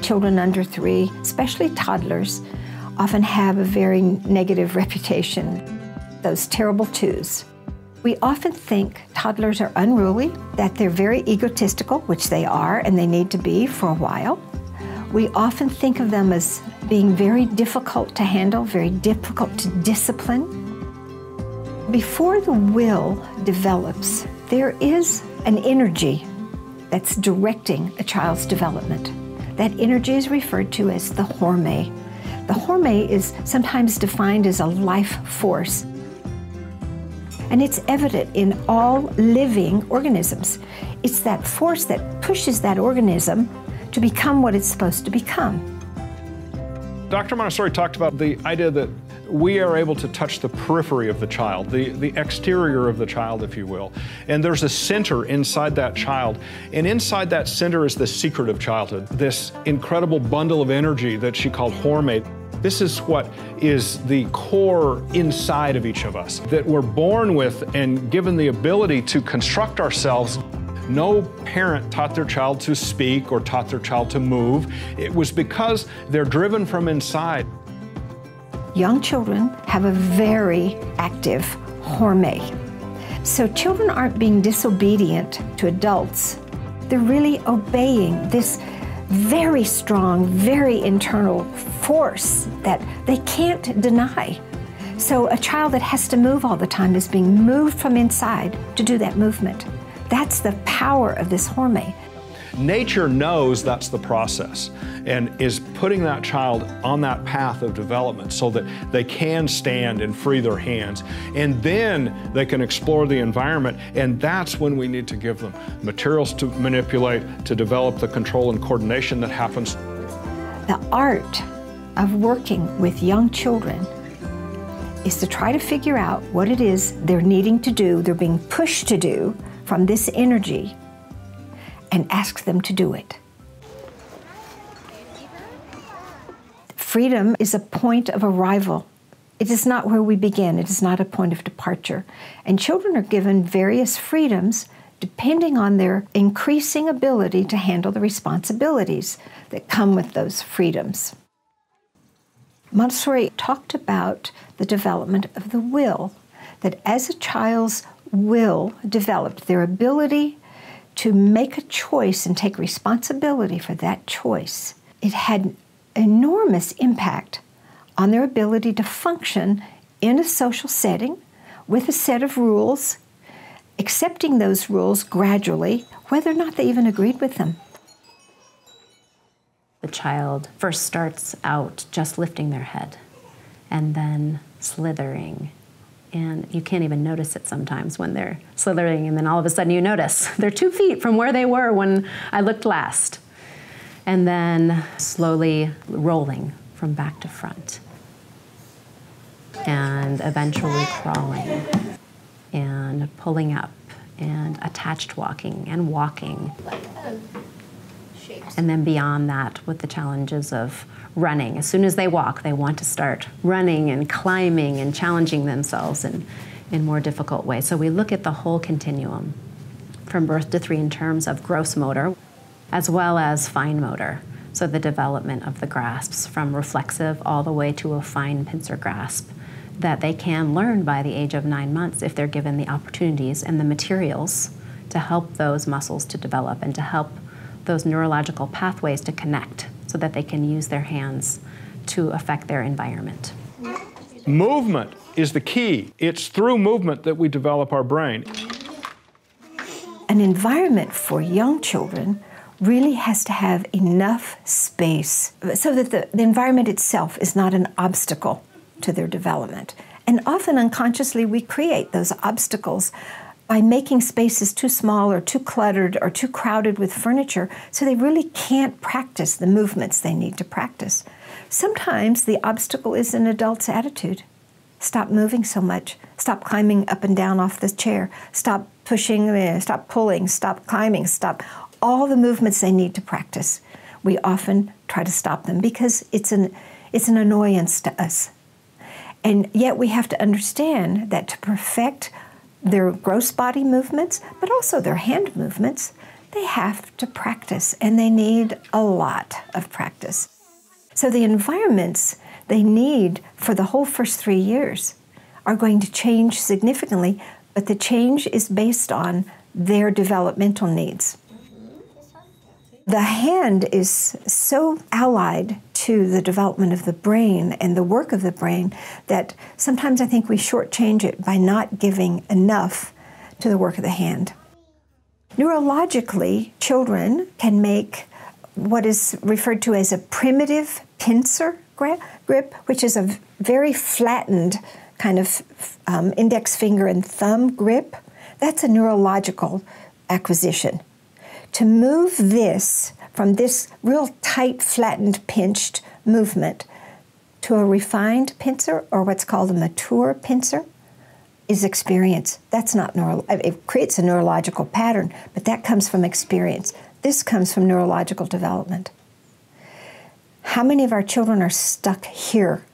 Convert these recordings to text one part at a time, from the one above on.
children under 3, especially toddlers, often have a very negative reputation, those terrible 2s. We often think toddlers are unruly, that they're very egotistical, which they are and they need to be for a while. We often think of them as being very difficult to handle, very difficult to discipline. Before the will develops, there is an energy that's directing a child's development. That energy is referred to as the horme. The horme is sometimes defined as a life force. And it's evident in all living organisms. It's that force that pushes that organism to become what it's supposed to become. Dr. Montessori talked about the idea that we are able to touch the periphery of the child, the exterior of the child, if you will. And there's a center inside that child. And inside that center is the secret of childhood, this incredible bundle of energy that she called horme. This is what is the core inside of each of us, that we're born with and given the ability to construct ourselves. No parent taught their child to speak or taught their child to move. It was because they're driven from inside. Young children have a very active horme. So children aren't being disobedient to adults. They're really obeying this very strong, very internal force that they can't deny. So a child that has to move all the time is being moved from inside to do that movement. That's the power of this horme. Nature knows that's the process and is putting that child on that path of development so that they can stand and free their hands. And then they can explore the environment, and that's when we need to give them materials to manipulate, to develop the control and coordination that happens. The art of working with young children is to try to figure out what it is they're needing to do, they're being pushed to do from this energy, and ask them to do it. Freedom is a point of arrival. It is not where we begin. It is not a point of departure. And children are given various freedoms depending on their increasing ability to handle the responsibilities that come with those freedoms. Montessori talked about the development of the will, that as a child's will developed, their ability to make a choice and take responsibility for that choice, it had enormous impact on their ability to function in a social setting with a set of rules, accepting those rules gradually, whether or not they even agreed with them. The child first starts out just lifting their head and then slithering. And you can't even notice it sometimes when they're slithering, and then all of a sudden you notice they're 2 feet from where they were when I looked last. And then slowly rolling from back to front. And eventually crawling and pulling up and attached walking and walking. And then beyond that, with the challenges of running. As soon as they walk, they want to start running and climbing and challenging themselves in more difficult ways. So we look at the whole continuum from birth to 3 in terms of gross motor, as well as fine motor. So the development of the grasps from reflexive all the way to a fine pincer grasp that they can learn by the age of 9 months if they're given the opportunities and the materials to help those muscles to develop and to help those neurological pathways to connect so that they can use their hands to affect their environment. Movement is the key. It's through movement that we develop our brain. An environment for young children really has to have enough space so that the environment itself is not an obstacle to their development. And often unconsciously we create those obstacles by making spaces too small or too cluttered or too crowded with furniture, so they really can't practice the movements they need to practice. Sometimes the obstacle is an adult's attitude. Stop moving so much. Stop climbing up and down off the chair. Stop pushing, stop pulling, stop climbing, stop. All the movements they need to practice. We often try to stop them because it's an annoyance to us. And yet we have to understand that to perfect their gross body movements, but also their hand movements, they have to practice, and they need a lot of practice. So the environments they need for the whole first 3 years are going to change significantly, but the change is based on their developmental needs. The hand is so allied to the development of the brain and the work of the brain that sometimes I think we shortchange it by not giving enough to the work of the hand. Neurologically, children can make what is referred to as a primitive pincer grip, which is a very flattened kind of index finger and thumb grip. That's a neurological acquisition. To move this from this real tight, flattened, pinched movement to a refined pincer, or what's called a mature pincer, is experience. That's not it creates a neurological pattern, but that comes from experience. This comes from neurological development. How many of our children are stuck here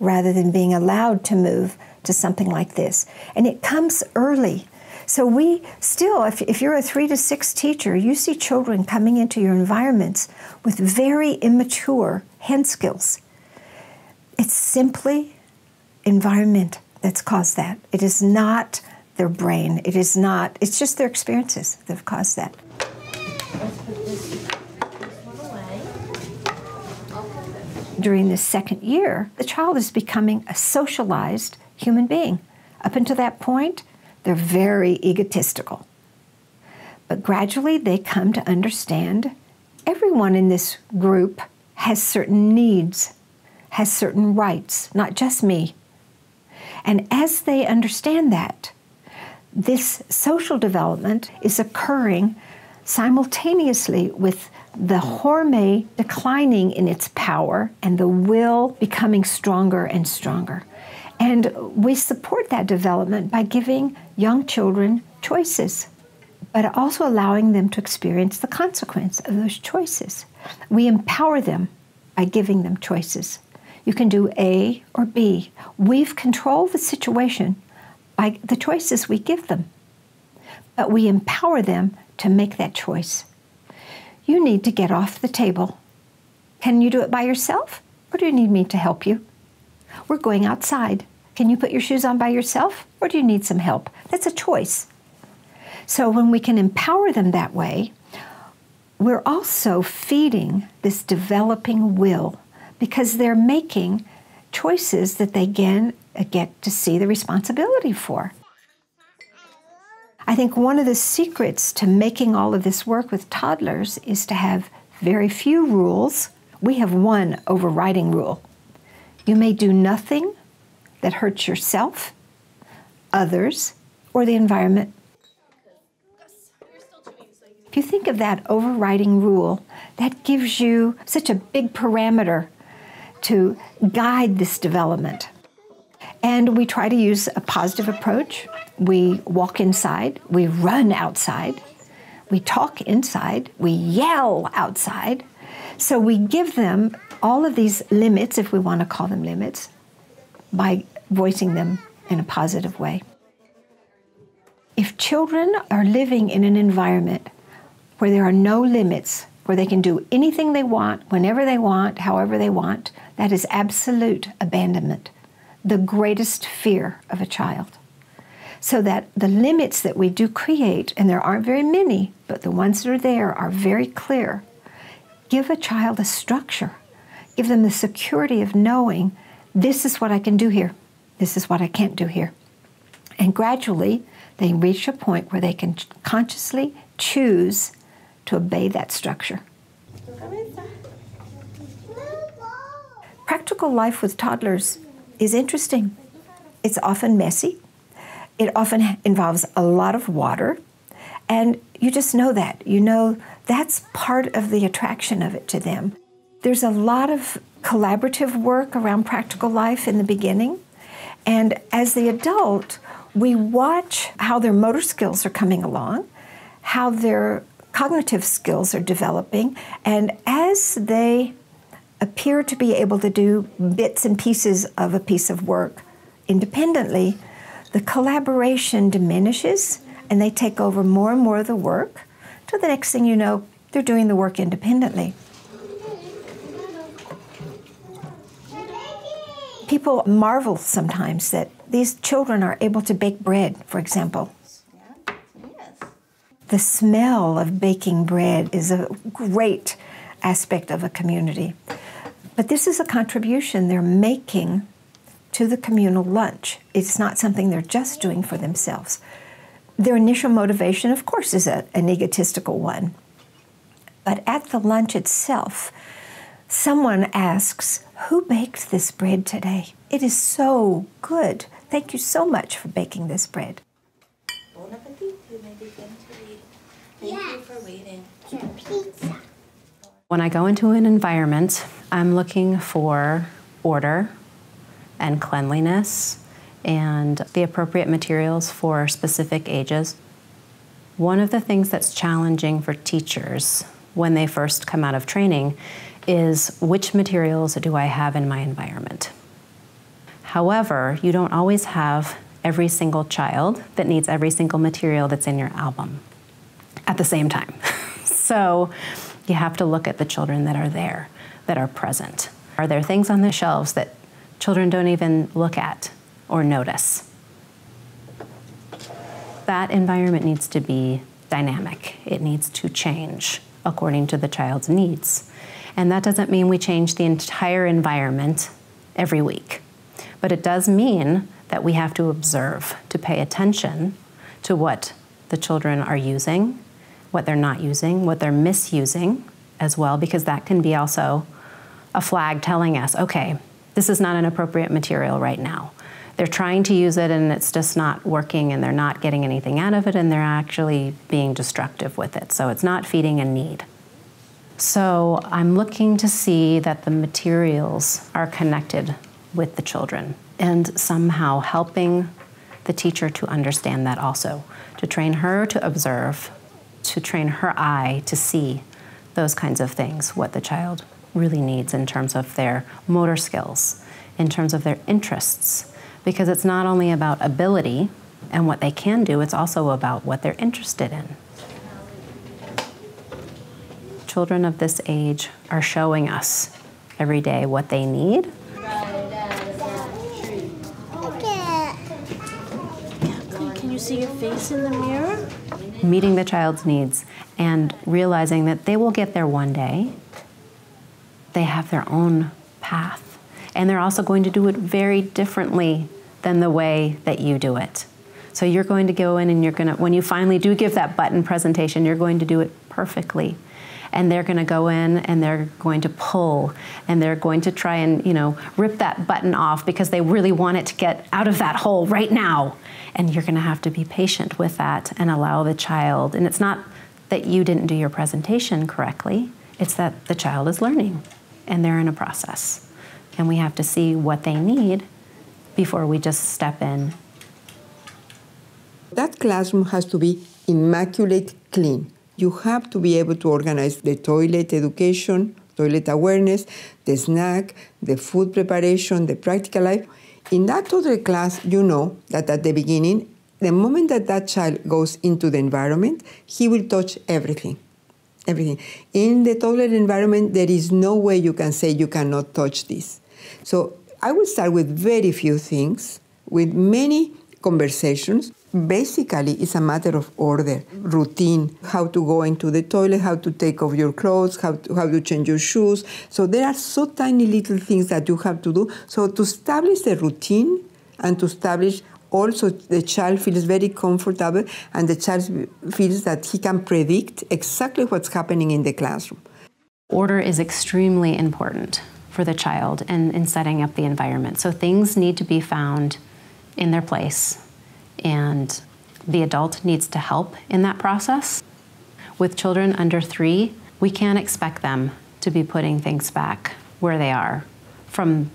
rather than being allowed to move to something like this? And it comes early. So we still, if you're a 3 to 6 teacher, you see children coming into your environments with very immature hand skills. It's simply environment that's caused that. It is not their brain. It is not, it's just their experiences that have caused that. During the second year, the child is becoming a socialized human being. Up until that point, they're very egotistical. But gradually, they come to understand everyone in this group has certain needs, has certain rights, not just me. And as they understand that, this social development is occurring simultaneously with the hormone declining in its power and the will becoming stronger and stronger. And we support that development by giving young children choices, but also allowing them to experience the consequence of those choices. We empower them by giving them choices. You can do A or B. We've controlled the situation by the choices we give them, but we empower them to make that choice. You need to get off the table. Can you do it by yourself, or do you need me to help you? We're going outside. Can you put your shoes on by yourself, or do you need some help? That's a choice. So when we can empower them that way, we're also feeding this developing will, because they're making choices that they get to see the responsibility for. I think one of the secrets to making all of this work with toddlers is to have very few rules. We have one overriding rule. You may do nothing that hurts yourself, others, or the environment. If you think of that overriding rule, that gives you such a big parameter to guide this development. And we try to use a positive approach. We walk inside, we run outside, we talk inside, we yell outside. So we give them all of these limits, if we want to call them limits, by voicing them in a positive way. If children are living in an environment where there are no limits, where they can do anything they want, whenever they want, however they want, that is absolute abandonment, the greatest fear of a child. So that the limits that we do create, and there aren't very many, but the ones that are there are very clear, give a child a structure. Give them the security of knowing, this is what I can do here, this is what I can't do here. And gradually, they reach a point where they can consciously choose to obey that structure. Practical life with toddlers is interesting. It's often messy. It often involves a lot of water, and you just know that. You know that's part of the attraction of it to them. There's a lot of collaborative work around practical life in the beginning, and as the adult, we watch how their motor skills are coming along, how their cognitive skills are developing, and as they appear to be able to do bits and pieces of a piece of work independently, the collaboration diminishes and they take over more and more of the work to So the next thing you know, they're doing the work independently. People marvel sometimes that these children are able to bake bread, for example. The smell of baking bread is a great aspect of a community. But this is a contribution they're making to the communal lunch. It's not something they're just doing for themselves. Their initial motivation, of course, is an egotistical one. But at the lunch itself, someone asks, "Who baked this bread today? It is so good. Thank you so much for baking this bread." Bon appetit. You may begin to read. Thank you for reading. Pizza. When I go into an environment, I'm looking for order and cleanliness and the appropriate materials for specific ages. One of the things that's challenging for teachers when they first come out of training is which materials do I have in my environment? However, you don't always have every single child that needs every single material that's in your album at the same time. So you have to look at the children that are there, that are present. Are there things on the shelves that children don't even look at or notice? That environment needs to be dynamic. It needs to change according to the child's needs. And that doesn't mean we change the entire environment every week. But it does mean that we have to observe, to pay attention to what the children are using, what they're not using, what they're misusing as well, because that can be also a flag telling us, okay, this is not an appropriate material right now. They're trying to use it and it's just not working and they're not getting anything out of it and they're actually being destructive with it. So it's not feeding a need. So I'm looking to see that the materials are connected with the children and somehow helping the teacher to understand that also, to train her to observe, to train her eye to see those kinds of things, what the child really needs in terms of their motor skills, in terms of their interests, because it's not only about ability and what they can do, it's also about what they're interested in. Children of this age are showing us every day what they need. Can you see your face in the mirror? Meeting the child's needs and realizing that they will get there one day. They have their own path. And they're also going to do it very differently than the way that you do it. So you're going to go in and you're going to, when you finally do give that button presentation, you're going to do it perfectly. And they're going to go in and they're going to pull and they're going to try and, rip that button off because they really want it to get out of that hole right now. And you're going to have to be patient with that and allow the child. And it's not that you didn't do your presentation correctly. It's that the child is learning and they're in a process. And we have to see what they need before we just step in. That classroom has to be immaculate clean. You have to be able to organize the toilet education, toilet awareness, the snack, the food preparation, the practical life. In that toddler class, you know that at the beginning, the moment that that child goes into the environment, he will touch everything. Everything. In the toddler environment, there is no way you can say you cannot touch this. So I will start with very few things, with many conversations. Basically, it's a matter of order, routine, how to go into the toilet, how to take off your clothes, how to change your shoes. So there are so tiny little things that you have to do. So to establish the routine and to establish also the child feels very comfortable and the child feels that he can predict exactly what's happening in the classroom. Order is extremely important for the child and in setting up the environment. So things need to be found in their place. And the adult needs to help in that process. With children under 3, we can't expect them to be putting things back where they are from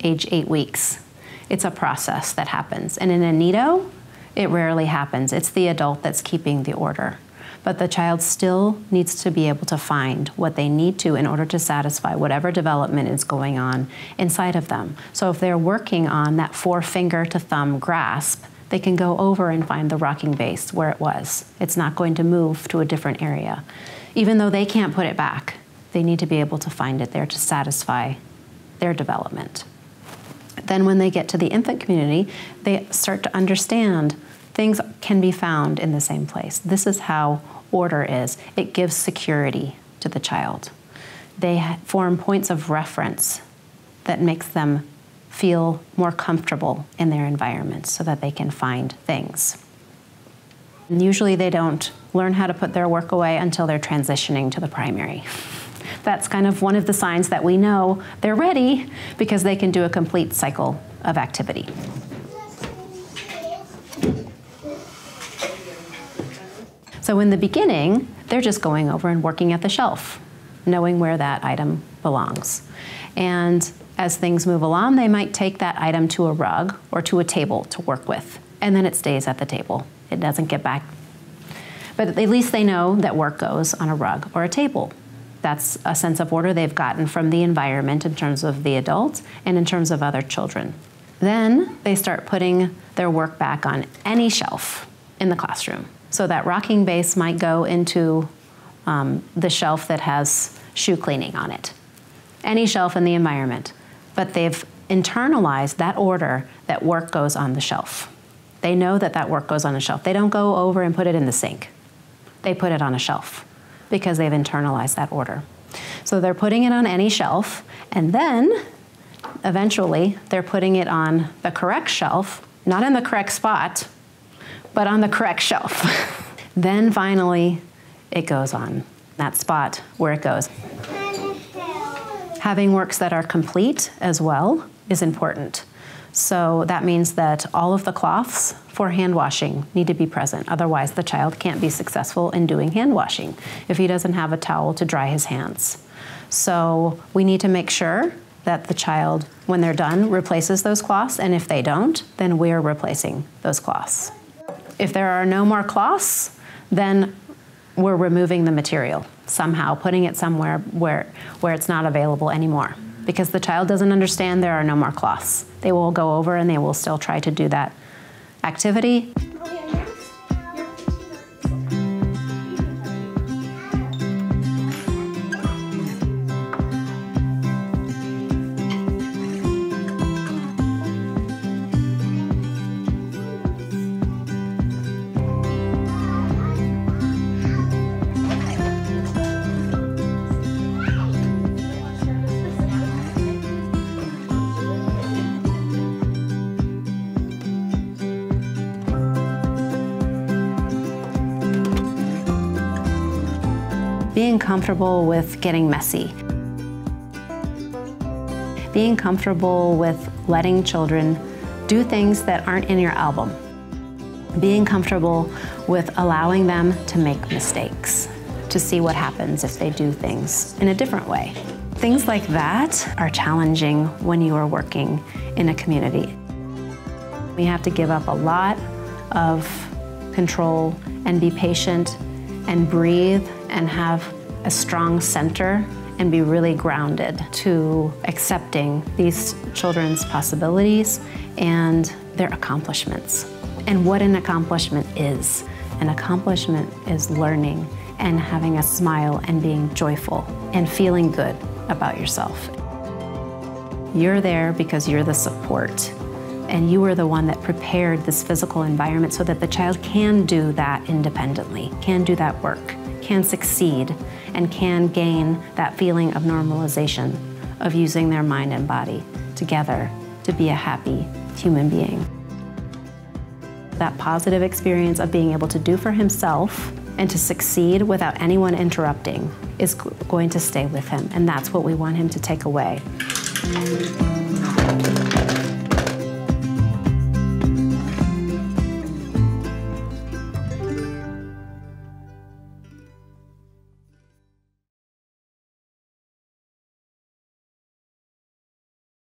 age 8 weeks. It's a process that happens. And in a nido, it rarely happens. It's the adult that's keeping the order. But the child still needs to be able to find what they need to in order to satisfy whatever development is going on inside of them. So if they're working on that 4-finger to thumb grasp, They can go over and find the rocking base where it was. It's not going to move to a different area. Even though they can't put it back, they need to be able to find it there to satisfy their development. Then when they get to the infant community, they start to understand things can be found in the same place. This is how order is. It gives security to the child. They form points of reference that makes them feel more comfortable in their environment so that they can find things. And usually they don't learn how to put their work away until they're transitioning to the primary. That's kind of one of the signs that we know they're ready because they can do a complete cycle of activity. So in the beginning, they're just going over and working at the shelf, knowing where that item belongs. And as things move along, they might take that item to a rug or to a table to work with, and then it stays at the table. It doesn't get back. But at least they know that work goes on a rug or a table. That's a sense of order they've gotten from the environment in terms of the adults and in terms of other children. Then they start putting their work back on any shelf in the classroom. So that rocking base might go into the shelf that has shoe cleaning on it. Any shelf in the environment. But they've internalized that order that work goes on the shelf. They know that that work goes on a shelf. They don't go over and put it in the sink. They put it on a shelf because they've internalized that order. So they're putting it on any shelf, and then eventually they're putting it on the correct shelf, not in the correct spot, but on the correct shelf. Then finally, it goes on that spot where it goes. Having works that are complete as well is important. So that means that all of the cloths for hand washing need to be present. Otherwise, the child can't be successful in doing hand washing if he doesn't have a towel to dry his hands. So we need to make sure that the child, when they're done, replaces those cloths, and if they don't, then we're replacing those cloths. If there are no more cloths, then we're removing the material, somehow putting it somewhere where it's not available anymore. Because the child doesn't understand there are no more cloths. They will go over and they will still try to do that activity. Being comfortable with getting messy. Being comfortable with letting children do things that aren't in your album. Being comfortable with allowing them to make mistakes, to see what happens if they do things in a different way. Things like that are challenging when you are working in a community. We have to give up a lot of control and be patient and breathe and have a strong center and be really grounded to accepting these children's possibilities and their accomplishments. And what an accomplishment is. An accomplishment is learning and having a smile and being joyful and feeling good about yourself. You're there because you're the support, and you are the one that prepared this physical environment so that the child can do that independently, can do that work, can succeed, and can gain that feeling of normalization, of using their mind and body together to be a happy human being. That positive experience of being able to do for himself and to succeed without anyone interrupting is going to stay with him, and that's what we want him to take away.